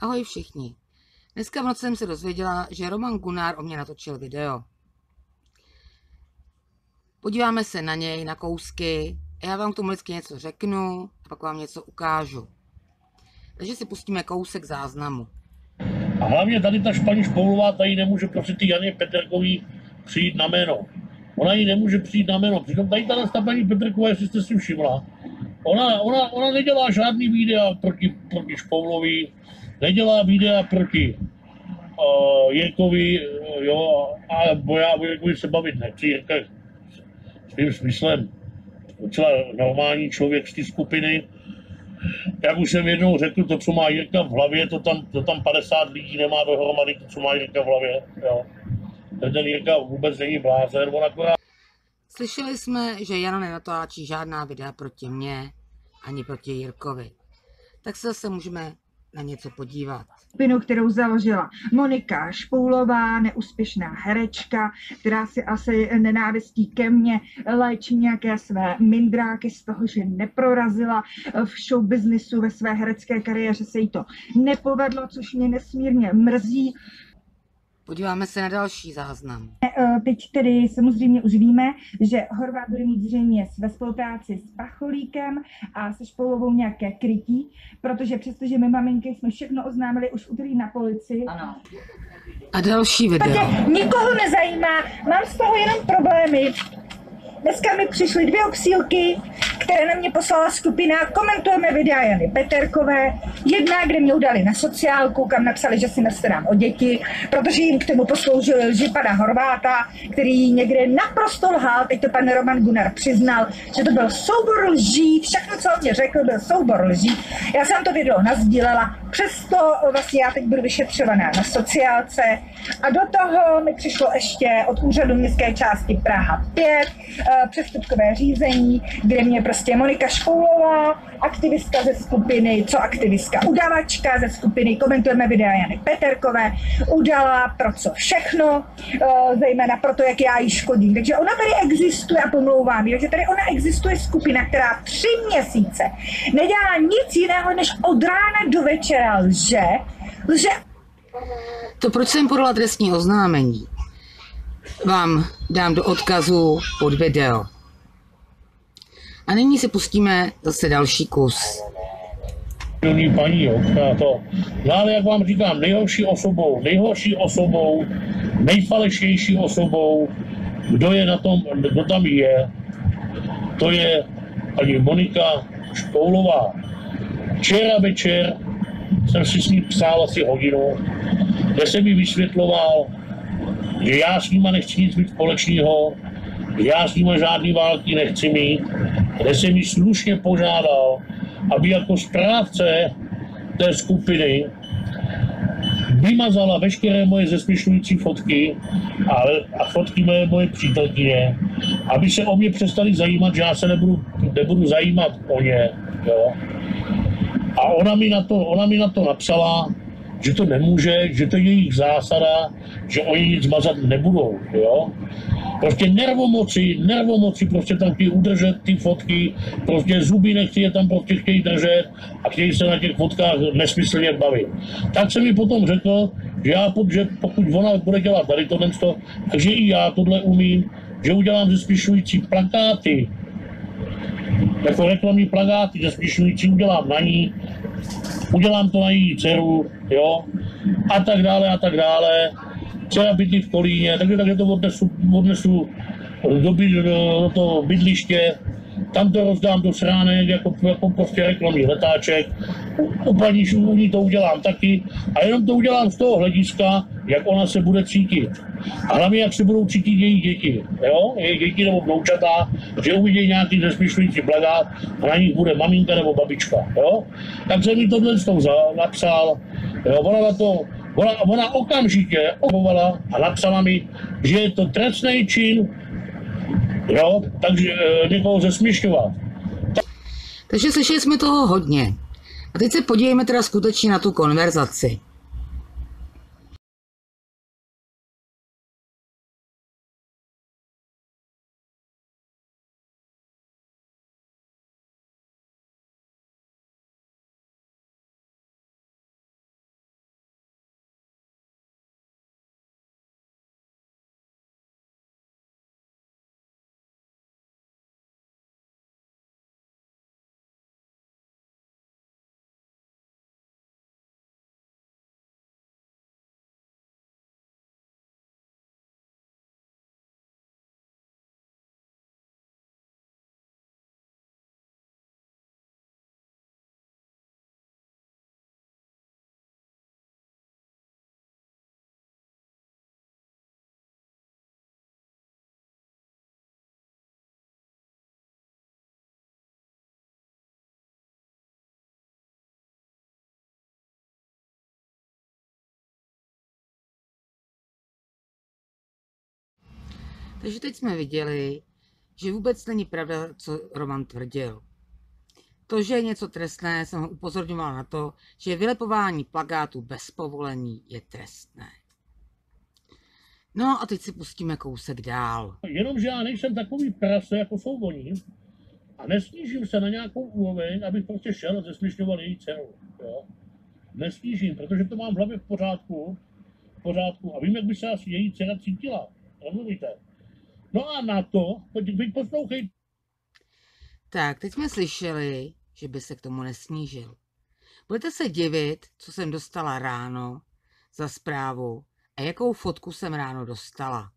Ahoj všichni. Dneska v noci jsem se dozvěděla, že Roman Gunnar o mě natočil video. Podíváme se na něj, na kousky, a já vám k tomu vždycky něco řeknu a pak vám něco ukážu. Takže si pustíme kousek záznamu. A hlavně tady ta paní Špoulová tady nemůže prostě ty Janě Peterkový přijít na jméno. Ona jí nemůže přijít na jméno. Přitom tady ta paní Peterková, jestli jste si všimla, ona nedělá žádný videa proti Špoulový, nedělá videa proti Jirkovi, jo, a o Jirkovi se bavit nechci. Jirka svým smyslem docela normální člověk z té skupiny. Jak už jsem jednou řekl, to, co má Jirka v hlavě, to tam 50 lidí nemá dohromady, to, co má Jirka v hlavě. Jo. Ten Jirka vůbec není blázen, on akorát... Slyšeli jsme, že Jana nenatáčí žádná videa proti mně, ani proti Jirkovi. Tak se zase můžeme na něco podívat. Skupinu, kterou založila Monika Špoulová, neúspěšná herečka, která si asi nenávistí ke mně léčí nějaké své mindráky z toho, že neprorazila v showbiznisu ve své herecké kariéře, se jí to nepovedlo, což mě nesmírně mrzí. Podíváme se na další záznam. Teď tedy samozřejmě už víme, že Horváth bude mít zřejmě ve spolupráci s Pacholíkem a se Špoulovou nějaké krytí, protože přestože my maminky jsme všechno oznámili už v úterý na policii. Ano. A další video. Takže nikoho nezajímá, mám z toho jenom problémy. Dneska mi přišly 2 obsílky, které na mě poslala skupina Komentujeme videa Jany Peterkové. Jedna, kde mě udali na sociálku, kam napsali, že si nestarám o děti, protože jim k tomu posloužil lži pana Horváta, který někde naprosto lhal. Teď to pan Roman Gunnar přiznal, že to byl soubor lží, všechno, co on mě řekl, byl soubor lží. Já jsem to video nasdílela, přesto vlastně já teď budu vyšetřovaná na sociálce. A do toho mi přišlo ještě od úřadu městské části Praha 5 přestupkové řízení, kde mě prostě Monika Špoulová, aktivistka ze skupiny, udavačka ze skupiny Komentujeme videa Jany Peterkové, udala pro co všechno, zejména pro to, jak já jí škodím. Takže ona tady existuje, a pomlouvám, takže tady ona existuje skupina, která 3 měsíce nedělá nic jiného, než od rána do večera lže. To, proč jsem podala trestní oznámení, vám dám do odkazu pod video. A nyní si pustíme zase další kus. Paní, jo, ale jak vám říkám, nejhorší osobou, nejfalešnější osobou, kdo je na tom, kdo tam je, to je paní Monika Špoulová. Včera večer jsem si s ní psal asi hodinu, kde jsem mi vysvětloval, že já s nima nechci nic mít společného, že já s nima žádný války nechci mít, kde jsem mi slušně požádal, aby jako správce té skupiny vymazala veškeré moje zesměšňující fotky a fotky moje přítelkyně, aby se o mě přestali zajímat, že já se nebudu zajímat o ně. Jo. A ona mi na to napsala, že to nemůže, že to je jejich zásada, že oni nic mazat nebudou, jo. Prostě nervomoci prostě tam chtějí udržet ty fotky, prostě zuby nechci je tam prostě chtějí držet a chtějí se na těch fotkách nesmyslně bavit. Tak jsem mi potom řekl, že pokud ona bude dělat tady tohle, takže i já tohle umím, že udělám zesměšňující plakáty, jako reklamní plakáty zesměšňující udělám na ní, udělám to na její dceru, jo, a tak dále. Dcera bydlí v Kolíně, takže to odnesu do toho bydliště, tam to rozdám do sránek jako prostě reklamní letáček, u ní to udělám taky a jenom to udělám z toho hlediska, jak ona se bude cítit. A hlavně, jak se budou cítit její děti, jo? Její děti nebo vnoučata, že uvidí nějaký nesmyšlující plakát a na nich bude maminka nebo babička, jo? Tak jsem mi tohle napsal, jo? Ona okamžitě opovala a napsala mi, že je to trestný čin, jo? Takže někoho zesměšňovat. Takže slyšeli jsme toho hodně. A teď se podívejme teda skutečně na tu konverzaci. Takže teď jsme viděli, že vůbec není pravda, co Roman tvrdil. To, že je něco trestné, jsem ho upozorňovala na to, že vylepování plakátů bez povolení je trestné. No a teď si pustíme kousek dál. Jenomže já nejsem takový prase, jako jsou oni, a nesnížím se na nějakou úroveň, abych prostě šel a zesměšňoval její cenu. Jo? Nesnížím, protože to mám v hlavě v pořádku a vím, jak by se asi její cena cítila. Rozumíte? No a na to, teď poslouchejte. Tak, teď jsme slyšeli, že by se k tomu nesnížil. Budete se divit, co jsem dostala ráno za zprávu a jakou fotku jsem ráno dostala.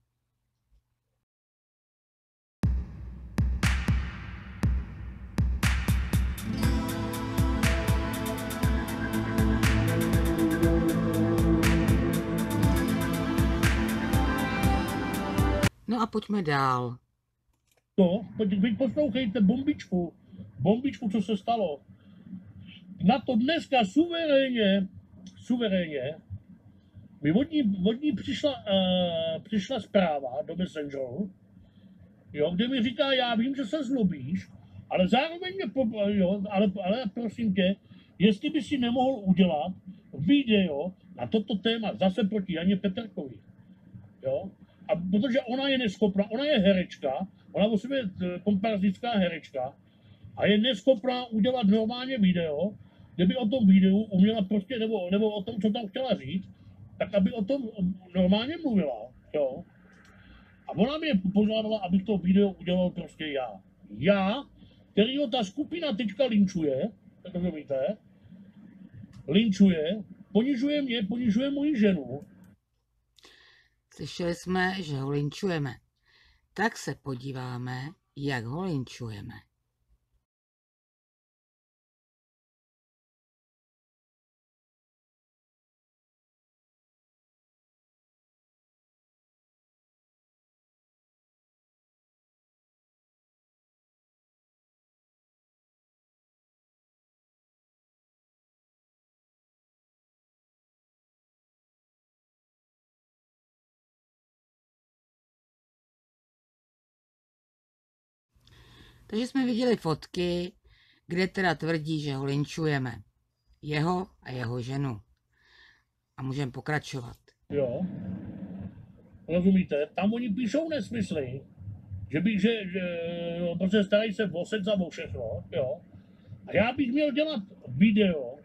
No a pojďme dál. Teď poslouchejte bombičku, co se stalo. Na to dneska suverénně, mi od ní přišla zpráva do Messengeru, jo, kde mi říká, já vím, že se zlobíš, ale zároveň ale prosím tě, jestli by si nemohl udělat video na toto téma zase proti Janě Peterkovi. Jo? A protože ona je neschopná, ona je herečka, ona o sobě je komparazická herečka a je neschopná udělat normálně video, kde by o tom videu uměla prostě, nebo o tom, co tam chtěla říct, tak aby o tom normálně mluvila, jo. A ona mě požádala, abych to video udělal prostě já. Já, kterýho ta skupina teďka linčuje, tak rozumíte, ponižuje mě, ponižuje moji ženu. Slyšeli jsme, že ho linčujeme. Tak se podíváme, jak ho linčujeme. Takže jsme viděli fotky, kde teda tvrdí, že ho linčujeme. Jeho a jeho ženu. A můžeme pokračovat. Jo. Rozumíte? Tam oni píšou nesmysly. Protože starají se o sex a o všechno, jo. A já bych měl dělat video,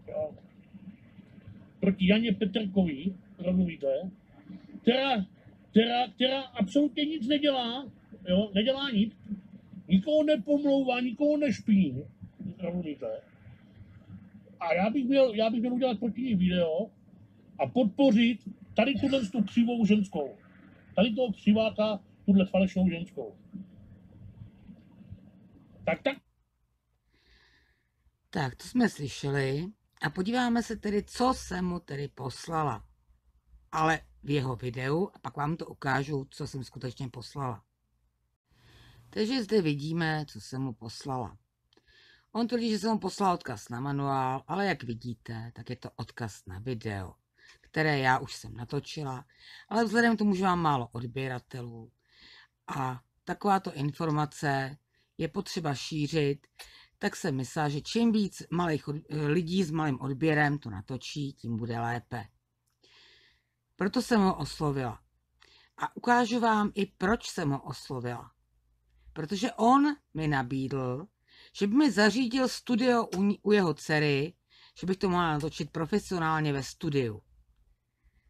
jo, proti Janě Peterkovi, rozumíte? Která absolutně nic nedělá, jo, nedělá nic. Nikoho nepomlouvá, nikoho nešpiní, rozumíte? A já bych měl udělat proti ní video a podpořit tady tu křivou ženskou. Tady toho křiváka, tuhle falešnou ženskou. Tak, to jsme slyšeli a podíváme se tedy, co jsem mu tedy poslala. Ale v jeho videu a pak vám to ukážu, co jsem skutečně poslala. Takže zde vidíme, co jsem mu poslala. On tvrdí, že jsem mu poslala odkaz na manuál, ale jak vidíte, tak je to odkaz na video, které já už jsem natočila, ale vzhledem k tomu, že mám málo odběratelů a takováto informace je potřeba šířit, tak jsem myslela, že čím víc lidí s malým odběrem to natočí, tím bude lépe. Proto jsem ho oslovila. A ukážu vám i, proč jsem ho oslovila. Protože on mi nabídl, že by mi zařídil studio u jeho dcery, že bych to mohla natočit profesionálně ve studiu.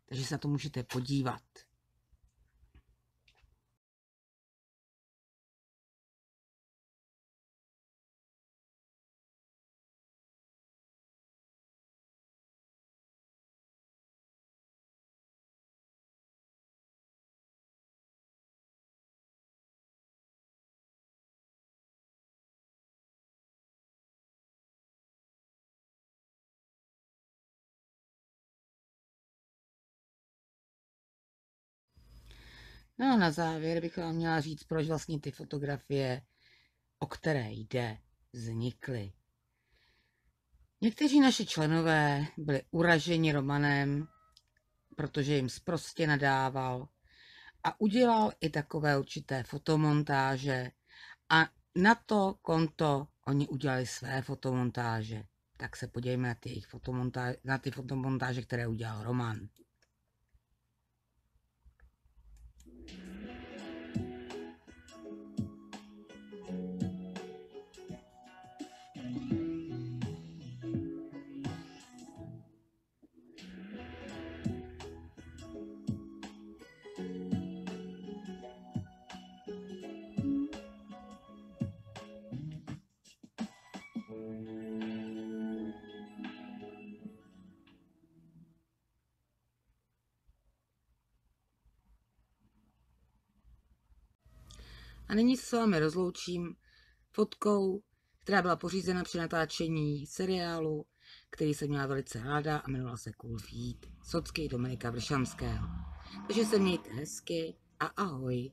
Takže se na to můžete podívat. No a na závěr bych vám měla říct, proč vlastně ty fotografie, o které jde, vznikly. Někteří naši členové byli uraženi Romanem, protože jim sprostě nadával a udělal i takové určité fotomontáže a na to konto oni udělali své fotomontáže. Tak se podívejme na ty fotomontáže, které udělal Roman. A nyní se s vámi rozloučím fotkou, která byla pořízena při natáčení seriálu, který jsem měla velice ráda a jmenovala se Cool Feet, socky Dominika Vršanského. Takže se mějte hezky a ahoj.